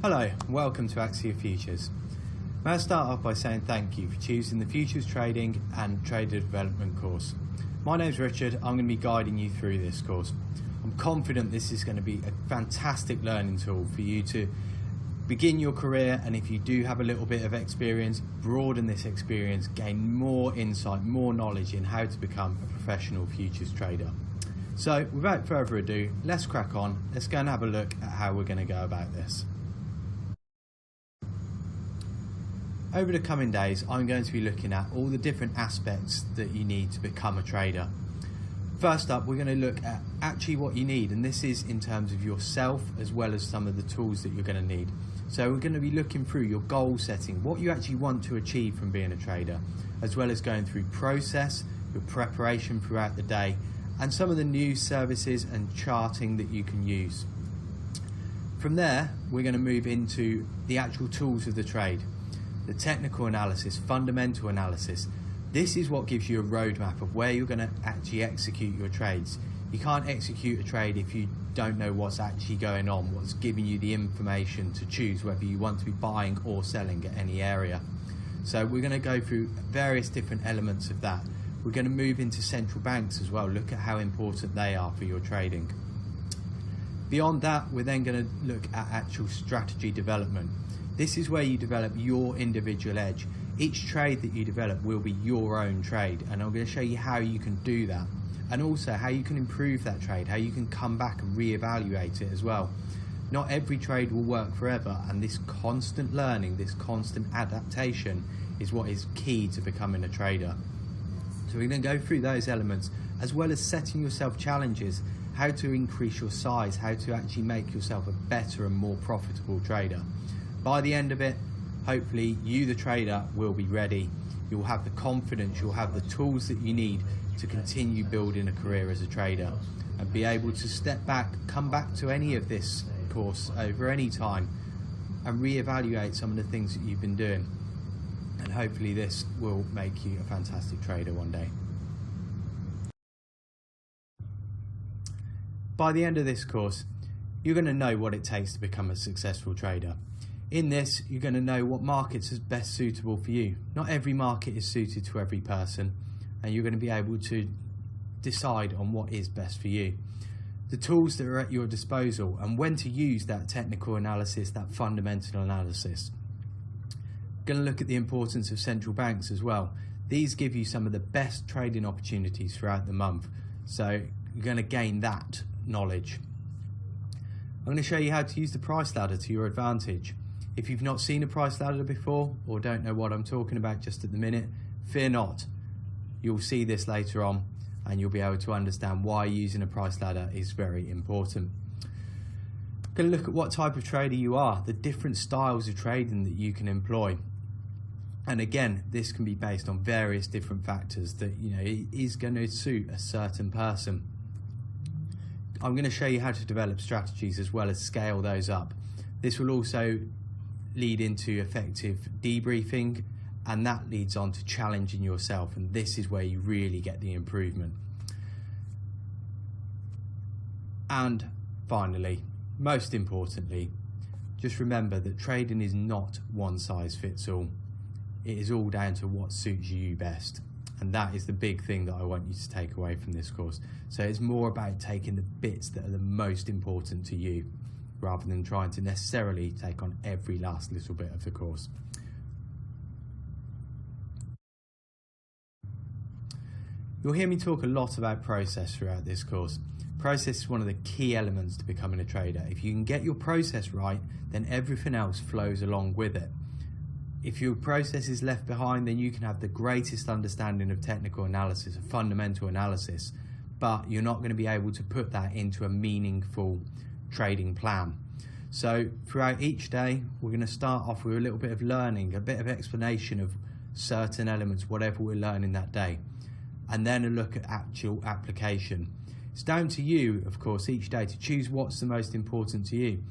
Hello, welcome to Axia Futures. May I start off by saying thank you for choosing the Futures Trading and Trader Development course. My name's Richard, I'm going to be guiding you through this course. I'm confident this is going to be a fantastic learning tool for you to begin your career, and if you do have a little bit of experience, broaden this experience, gain more insight, more knowledge in how to become a professional futures trader. So without further ado, let's crack on. Let's go and have a look at how we're going to go about this. Over the coming days, I'm going to be looking at all the different aspects that you need to become a trader. First up, we're going to look at actually what you need, and this is in terms of yourself as well as some of the tools that you're going to need. So we're going to be looking through your goal setting, what you actually want to achieve from being a trader, as well as going through process, your preparation throughout the day, and some of the new services and charting that you can use. From there, we're going to move into the actual tools of the trade. The technical analysis, fundamental analysis. This is what gives you a roadmap of where you're going to actually execute your trades. You can't execute a trade if you don't know what's actually going on, what's giving you the information to choose whether you want to be buying or selling at any area. So we're going to go through various different elements of that. We're going to move into central banks as well, look at how important they are for your trading. Beyond that, we're then going to look at actual strategy development. This is where you develop your individual edge. Each trade that you develop will be your own trade, and I'm going to show you how you can do that, and also how you can improve that trade, how you can come back and reevaluate it as well. Not every trade will work forever, and this constant learning, this constant adaptation is what is key to becoming a trader. So we're going to go through those elements, as well as setting yourself challenges, how to increase your size, how to actually make yourself a better and more profitable trader. By the end of it, hopefully you, the trader, will be ready. You'll have the confidence, you'll have the tools that you need to continue building a career as a trader and be able to step back, come back to any of this course over any time and reevaluate some of the things that you've been doing. And hopefully this will make you a fantastic trader one day. By the end of this course, you're going to know what it takes to become a successful trader. In this, you're going to know what markets are best suitable for you. Not every market is suited to every person, and you're going to be able to decide on what is best for you. The tools that are at your disposal and when to use that technical analysis, that fundamental analysis. Going to look at the importance of central banks as well. These give you some of the best trading opportunities throughout the month, so you're going to gain that knowledge. I'm going to show you how to use the price ladder to your advantage. If you've not seen a price ladder before or don't know what I'm talking about just at the minute, fear not. You'll see this later on and you'll be able to understand why using a price ladder is very important. I'm going to look at what type of trader you are, the different styles of trading that you can employ. And again, this can be based on various different factors that is going to suit a certain person. I'm going to show you how to develop strategies as well as scale those up. This will also lead into effective debriefing, and that leads on to challenging yourself, and this is where you really get the improvement. And finally, most importantly, just remember that trading is not one size fits all. It is all down to what suits you best, and that is the big thing that I want you to take away from this course. So it's more about taking the bits that are the most important to you, rather than trying to necessarily take on every last little bit of the course. You'll hear me talk a lot about process throughout this course. Process is one of the key elements to becoming a trader. If you can get your process right, then everything else flows along with it. If your process is left behind, then you can have the greatest understanding of technical analysis, of fundamental analysis, but you're not going to be able to put that into a meaningful trading plan. So throughout each day, we're going to start off with a little bit of learning, a bit of explanation of certain elements, whatever we're learning that day, and then a look at actual application. It's down to you, of course, each day to choose what's the most important to you.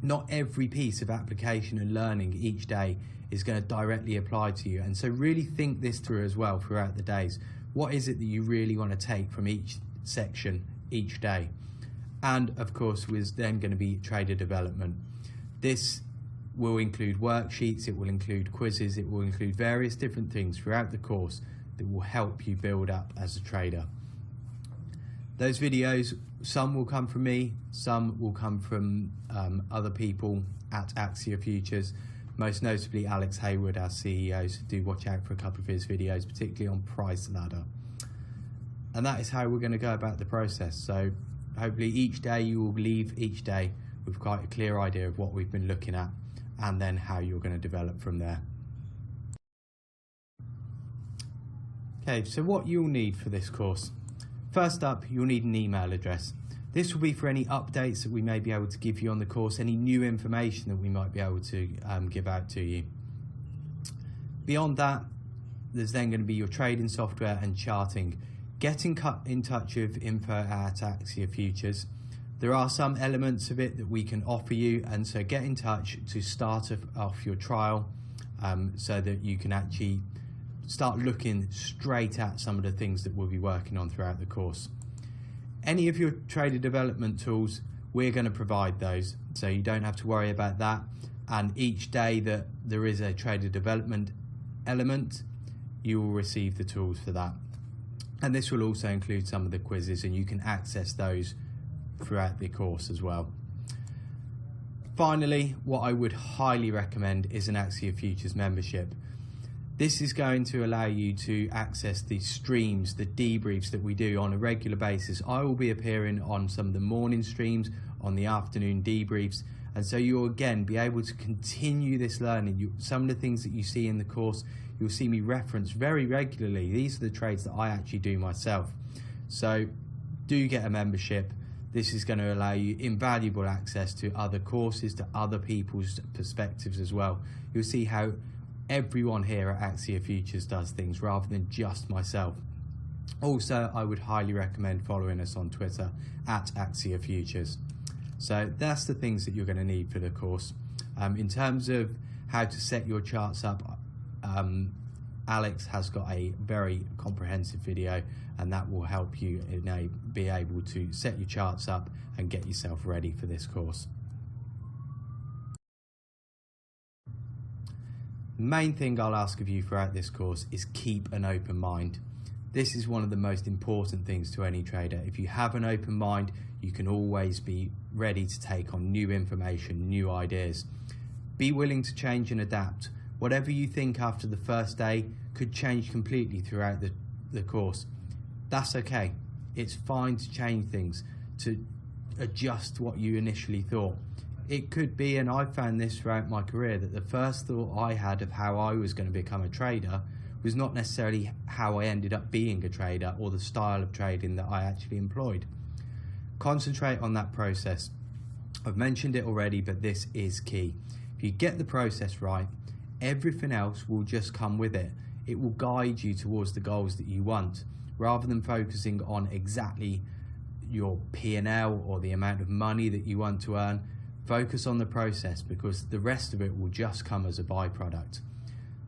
Not every piece of application and learning each day is going to directly apply to you, and so really think this through as well throughout the days. What is it that you really want to take from each section each day? And of course, was then going to be trader development. This will include worksheets, it will include quizzes, it will include various different things throughout the course that will help you build up as a trader. Those videos, some will come from me, some will come from other people at Axia Futures, most notably Alex Hayward, our CEO, so do watch out for a couple of his videos, particularly on Price Ladder. And that is how we're going to go about the process. So hopefully each day you will leave each day with quite a clear idea of what we've been looking at and then how you're going to develop from there. Okay, so what you'll need for this course. First up, you'll need an email address. This will be for any updates that we may be able to give you on the course, any new information that we might be able to give out to you. Beyond that, there's then going to be your trading software and charting. Get in touch with info at Axia Futures. There are some elements of it that we can offer you, and so get in touch to start off your trial so that you can actually start looking straight at some of the things that we'll be working on throughout the course. Any of your trader development tools, we're going to provide those, so you don't have to worry about that. And each day that there is a trader development element, you will receive the tools for that. And this will also include some of the quizzes, and you can access those throughout the course as well. Finally, what I would highly recommend is an Axia Futures membership. This is going to allow you to access the streams, the debriefs that we do on a regular basis. I will be appearing on some of the morning streams, on the afternoon debriefs, and so you'll again be able to continue this learning. Some of the things that you see in the course, you'll see me reference very regularly. These are the trades that I actually do myself. So do get a membership. This is going to allow you invaluable access to other courses, to other people's perspectives as well. You'll see how everyone here at Axia Futures does things rather than just myself. Also, I would highly recommend following us on Twitter at Axia Futures. So that's the things that you're going to need for the course. In terms of how to set your charts up, Alex has got a very comprehensive video, and that will help you be able to set your charts up and get yourself ready for this course. The main thing I'll ask of you throughout this course is keep an open mind. This is one of the most important things to any trader. If you have an open mind, you can always be ready to take on new information, new ideas. Be willing to change and adapt. Whatever you think after the first day could change completely throughout the course. That's okay. It's fine to change things, to adjust what you initially thought. It could be, and I've found this throughout my career, that the first thought I had of how I was going to become a trader was not necessarily how I ended up being a trader or the style of trading that I actually employed. Concentrate on that process. I've mentioned it already, but this is key. If you get the process right, everything else will just come with it. It will guide you towards the goals that you want, rather than focusing on exactly your P&L or the amount of money that you want to earn. Focus on the process, because the rest of it will just come as a byproduct.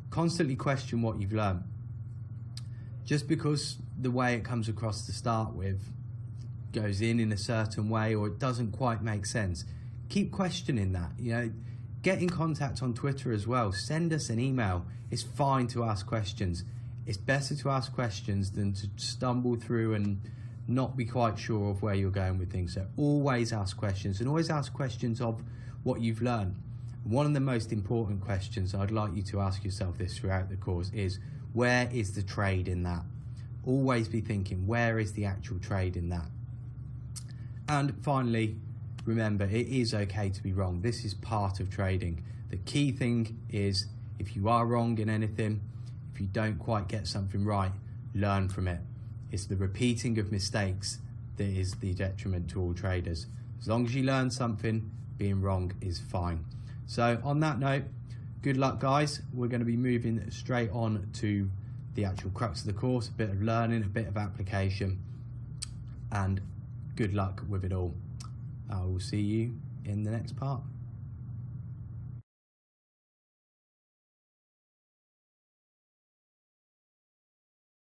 Constantly question what you've learned. Just because the way it comes across to start with goes in a certain way, or it doesn't quite make sense, keep questioning that. Get in contact on Twitter as well. Send us an email. It's fine to ask questions. It's better to ask questions than to stumble through and not be quite sure of where you're going with things. So always ask questions, and always ask questions of what you've learned. One of the most important questions I'd like you to ask yourself this throughout the course is, where is the trade in that? Always be thinking, where is the actual trade in that? And finally, remember, it is okay to be wrong. This is part of trading. The key thing is, if you are wrong in anything, if you don't quite get something right, learn from it. It's the repeating of mistakes that is the detriment to all traders. As long as you learn something, being wrong is fine. So on that note, good luck, guys. We're going to be moving straight on to the actual crux of the course, a bit of learning, a bit of application, and good luck with it all. I will see you in the next part.